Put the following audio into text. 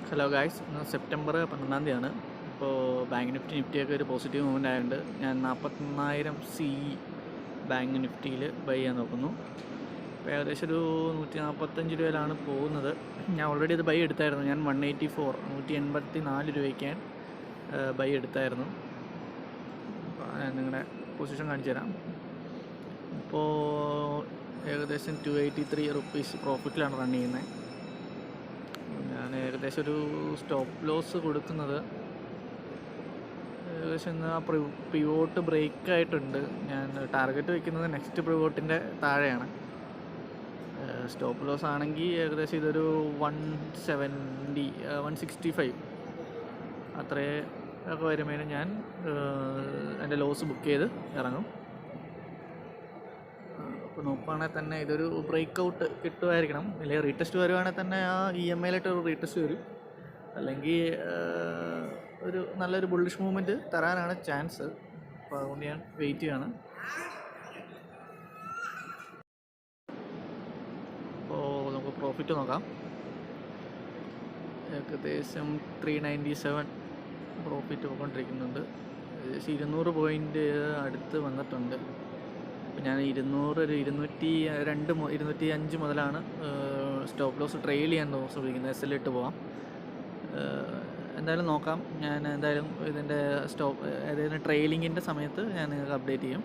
Hello guys, ഇന്ന് September 12 ഇപ്പോൾ bank Nifty നിഫ്റ്റിയൊക്കെ ഒരു പോസിറ്റീവ് മൂവ്മെൻ്റ് ആയതുകൊണ്ട് ഞാൻ 41,000 ബാങ്ക് നിഫ്റ്റിയിൽ ബൈ ചെയ്യാൻ നോക്കുന്നു. ഇപ്പോൾ ഏകദേശം ഒരു 145 രൂപയിലാണ് പോകുന്നത്. ഞാൻ ഓൾറെഡി ഇത് ബൈ എടുത്തായിരുന്നു. ഞാൻ 184 രൂപയ്ക്ക് ബൈ എടുത്തായിരുന്നു. ഞാൻ നിങ്ങളുടെ പൊസിഷൻ കാണിച്ചു തരാം. ഇപ്പോൾ ഏകദേശം 283 റുപ്പീസ് പ്രോഫിറ്റിലാണ് റൺ ചെയ്യുന്നത്. ഞാൻ ഏകദേശം ഒരു സ്റ്റോപ്പ് ലോസ് കൊടുക്കുന്നത് ഏകദേശം ആ പിവോട്ട് ബ്രേക്ക് ആയിട്ടുണ്ട്. ഞാൻ ടാർഗറ്റ് വയ്ക്കുന്നത് നെക്സ്റ്റ് പിവോട്ടിൻ്റെ താഴെയാണ്. സ്റ്റോപ്പ് ലോസ് ആണെങ്കിൽ ഏകദേശം ഇതൊരു 170 165 അത്രേ ഒക്കെ വരുമ്പോഴേനും ഞാൻ എൻ്റെ ലോസ് ബുക്ക് ചെയ്ത് ഇറങ്ങും. ഇപ്പോൾ നോക്കുകയാണെങ്കിൽ തന്നെ ഇതൊരു ബ്രേക്ക് ഔട്ട് കിട്ടുമായിരിക്കണം. അല്ലെങ്കിൽ റീടെസ്റ്റ് വരുവാണെങ്കിൽ തന്നെ ആ EMI-ലായിട്ട് ഒരു റീടെസ്റ്റ് വരും. അല്ലെങ്കിൽ ഒരു നല്ലൊരു ബുള്ളിഷ് മൂവ്മെൻറ്റ് തരാനാണ് ചാൻസ്. അപ്പോൾ അതുകൊണ്ട് ഞാൻ വെയിറ്റ് ചെയ്യാണ്. അപ്പോൾ നമുക്ക് പ്രോഫിറ്റ് നോക്കാം. ഏകദേശം 397 പ്രോഫിറ്റ് പോയിക്കൊണ്ടിരിക്കുന്നുണ്ട്. ഏകദേശം 200 പോയിൻ്റ് അടുത്ത് വന്നിട്ടുണ്ട്. അപ്പോൾ ഞാൻ 205 മുതലാണ് സ്റ്റോപ്പ് ലോസ് ട്രെയിൽ ചെയ്യാൻ ശ്രമിക്കുന്നത്. SL-ഇട്ട് പോകാം. എന്തായാലും നോക്കാം. ഞാൻ എന്തായാലും ഇതിൻ്റെ ഏതെങ്കിലും ട്രെയിലിങ്ങിൻ്റെ സമയത്ത് ഞാൻ നിങ്ങൾക്ക് അപ്ഡേറ്റ് ചെയ്യും.